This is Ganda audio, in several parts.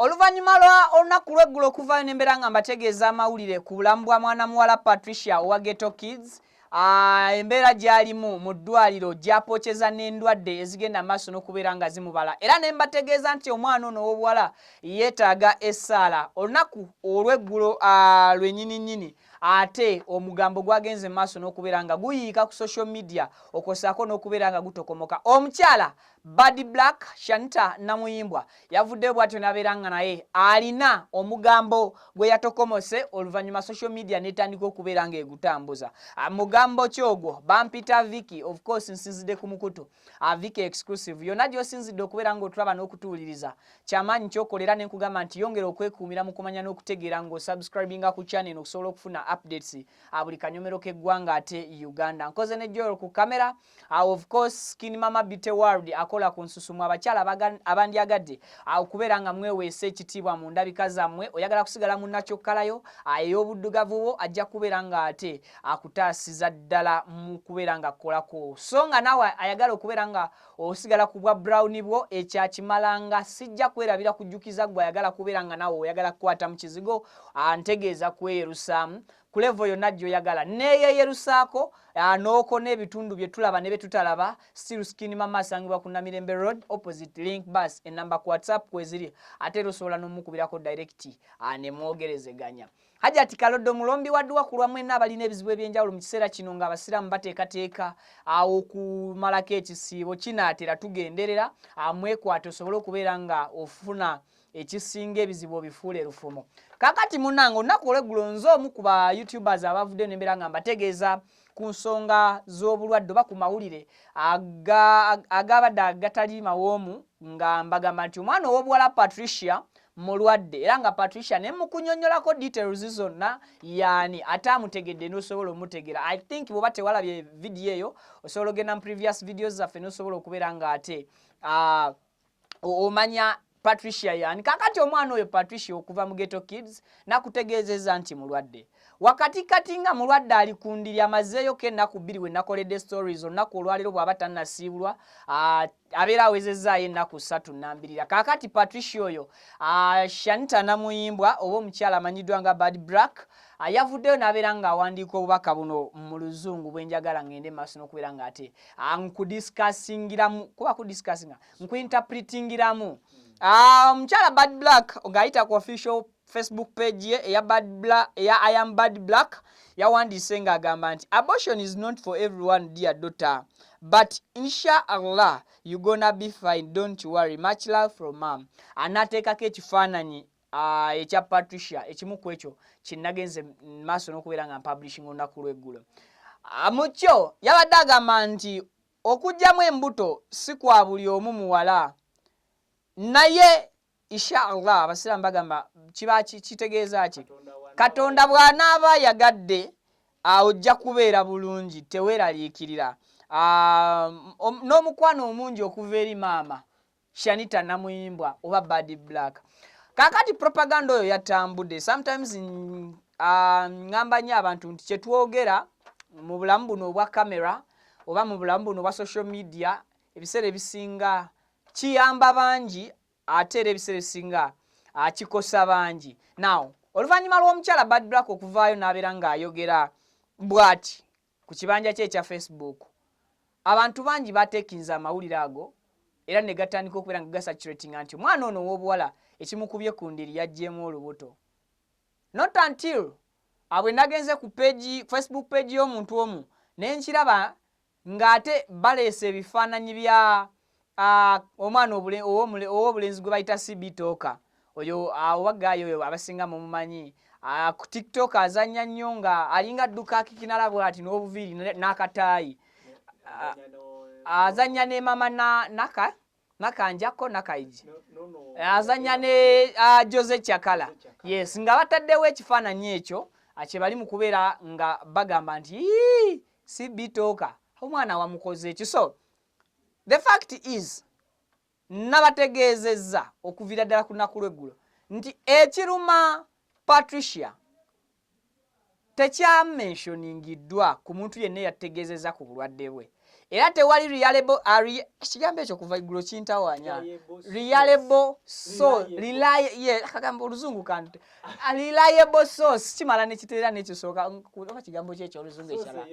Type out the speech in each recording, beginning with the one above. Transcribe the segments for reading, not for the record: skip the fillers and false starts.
Oluvannyuma lwa olunaku lw'eggulo okuvaayo n'embeera nga mbategeeza amawulire ku bulamu bwa mwana muwala Patricia owa Ghetto Kids. Embeera gy'alimu mu ddwaliro gy'apookeza n'endwadde ezigenda maaso n'okubeera nga zimubala. Era ne mbategeeza nti omwana ono ow'obuwala yeetaaga essaala. Olunaku olw'eggulo lwennyini ate omugambo gwagenze maaso n'okubeera nga guyiika ku social media okwosaako n'okubeera nga gutokomoka. Omukyala Bad Black Shanita Namuyimbwa yavuddeyo bw'atyo n'abeera nga naye alina omugambo gwe yatokomose oluvannyuma social media n'etandika okubeera nga egutambuza. Mugambo kyogwo bampita Vicky, of course nsinzidde ku mukutu Vicky exclusive yonna gy'osinzidde okubeera nga otulaba n'okutuwuliriza kyamaanyi ky'okolera ne nkugamba nti yongera okwekuumira mu kumanya n'okutegeera ng'osubscribinga ku channel okusobola okufuna updates buli kanyomero k'eggwanga ate Uganda. Nkoze ne Joel ku kamera, of course Skin Mama Beauty World akola ku nsusumu abakyala abandyagadde okubeera nga mweweesa ekitiibwa mu ndabika zammwe. Oyagala kusigala mu nakyokalayo ey'obuddugavu bwo ajja kubeera nga ate akutaasiza ddala mu kubeera nga kolako. So nga naawe ayagala okubeera nga osigala ku bwa brown bwo ekyakimalanga sijja kwerabira kujjukiza gwe ayagala kubeera nga naawe oyagala kukwata mu kizigo ntegeeza kweyerusaamu ku level yonna gy'oyagala neeyeyerusaako nooko n'ebitundu bye tulaba ne bye tutalaba. Still Skin Mama asangibwa ku Namirembe Road opposite Link Bus, enamba ku WhatsApp kweziri ate era osobola n'omukubirako direct ne mwogerezeganya. Hajati Kaloddo mulombi wadduwa ku lwammwe n'abalina ebizibu eby'enjawulo mu kiseera kino ng'abasiraamu bateekateeka okumalako ekisiibo kinaatera tugenderera mwekwate osobole okubeera nga ofuna ekisinga ebizibu bifuule lufumo. Kakati munange olunaku olw'eggulo nze omu ku ba YouTubers abavudde n'embeera nga mbategeeza ku nsonga z'obulwadde oba ku mawulire agabadde agatali mawoomu nga mbagamba nti omwana ow'obuwala Patricia mulwadde era nga Patricia ne mukunyonyolako details zonna yani ate amutegedde n'osobola omutegera. I think bw'oba tewalabye video eyo osobola ogenda mu previous videos zaffe n'osobola okubeera nga ate omanya Patricia yani. Kakati omwana oyo Patricia okuva mu Ghetto Kids nakutegeezeza nti mulwadde. Wakati kati nga mulwadde ali ku ndiri amazeeyo k'ennaku 2 we nakoledde stories olunaku olwaliro bw'aba tannasiibulwa abeera awezezzaayo ennaku 3 nambirira. Kakati Patricia oyo Shanita Namuyimbwa oba omukyala amanyiddwa nga Bad Black yavuddeyo n'abeera ng'awandiika obubaka buno mu luzungu bwe njagala ngende maaso n'okubeera nga ate nkuinterpretingiramu. Omukyala Bad Black ng'ayita ku official Facebook page ye eya I am Bad Black yawandiise ng'agamba nti abortion is not for everyone dear daughter, but inshallah you gonna be fine, don't worry, much love from mom. Anateekako ekifaananyi ekya Patricia ekimu ku ekyo kinnagenze maaso n'okubeera nga publishing olunaku lw'eggulo. Mu kyo yabadde agamba nti okuggyamu embuto si kwa buli omu muwala naye inshallah abasiraamu bagamba kiba kitegeeza ki Katonda bw'anaaba yagadde ojja kubeera bulungi teweeraliikirira. N'omukwano omungi okuva eri maama Shanita Namuyimbwa oba Bad Black. Kakati propaganda oyo yatambudde. Sometimes ngamba nnyo abantu nti kyetwogera mu bulamu buno obwa kamera oba mu bulamu buno obwa social media ebiseera ebisinga kiyamba bangi ate era ebiseera ebisinga kikosa bangi. Now oluvannyuma lw'omukyala Bad Black okuvaayo n'abeera ng'ayogera bw'ati ku kibanja kye ekya Facebook, abantu bangi bateekinza amawulire ago era ne gatandika okubeera nga gasaturatinga nti omwana ono ow'obuwala ekimukubye ku ndiri yaggyemu olubuto. Not until bwe nagenze ku Facebook page y'omuntu omu ne nkiraba ng'ate baleese ebifaananyi bya omwana ow'obulenzi gwe bayita Sibitufu oyo waggayo oyo abasinga mumumanyi ku TikTok azannya nnyo nga alinga dduka akikinala bw'ati n'obuviiri n'akataayi azannya ne mama nakanjako nakaiji azannya ne Jose Chakala. Yes, nga bataddewo ekifaananyi ekyo kye bali mu kubeera nga bagamba nti Sibitufu omwana wamukoze ekyo. So the fact is nabategeezezza okuviira ddala ku lunaku lw'eggulo nti ekiruma Patricia tekyamentioningiddwa ku muntu yenna yategeezezza ku bulwadde bwe era tewali reliable kigambo ekyo kuva iggulo kintawanya reliable source kagambo oluzungu kantu reliable source kimala nekiteera nekisooka kuba kigambo kyekyo oluzungu ekyala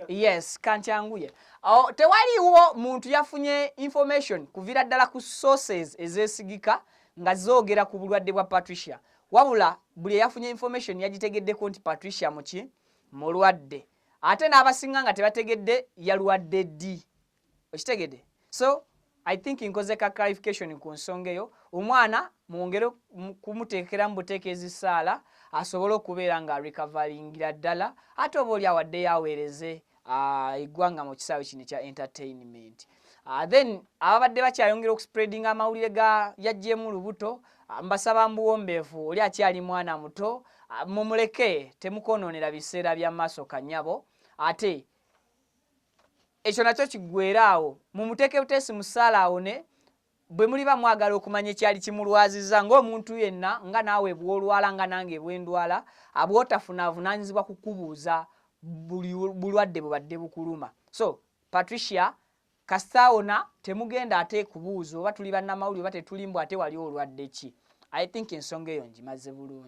yes kankyanguye tewaliwo muntu yafunye information kuvira ddala ku sources ezeesigika nga zoogera ku bulwadde bwa Patricia wabula buli yafunye information yagitegeddeko nti Patricia mulwadde ate n'abasinga nga tebategedde yalwadde ddi okitegedde so I think nkoze ka clarification ku nsonga eyo omwana mwongere kumuteekera mu buteeka ezisaala asobole okubeera nga recoveringera ddala ate oba oli awadde yaweereze eggwanga mu kisaawe kino kya entertainment then ababadde bakyayongera okuspreadinga amawulire yajjemu Olubuto mbasaba mbuwombeefu oli akyali mwana muto mumuleke temukonoonera biseera bya maaso kanyabo ate ekyo nakyo kiggweeraawo mumuteeke buteesi musaala awone bwe muliba mwagala okumanya ekyali kimulwaziza ng'omuntu yenna nga naawe bw'olwala nga nange bwendwala abwotafuna avunaanyizibwa kukubuuza bulwadde bubadde bukuluma so Patricia kasitaawona temugenda ate kubuuza oba tuli bannamawulire oba tetulimbwa ate wali olwadde ki I think ensonga eyo ngimaze bulungi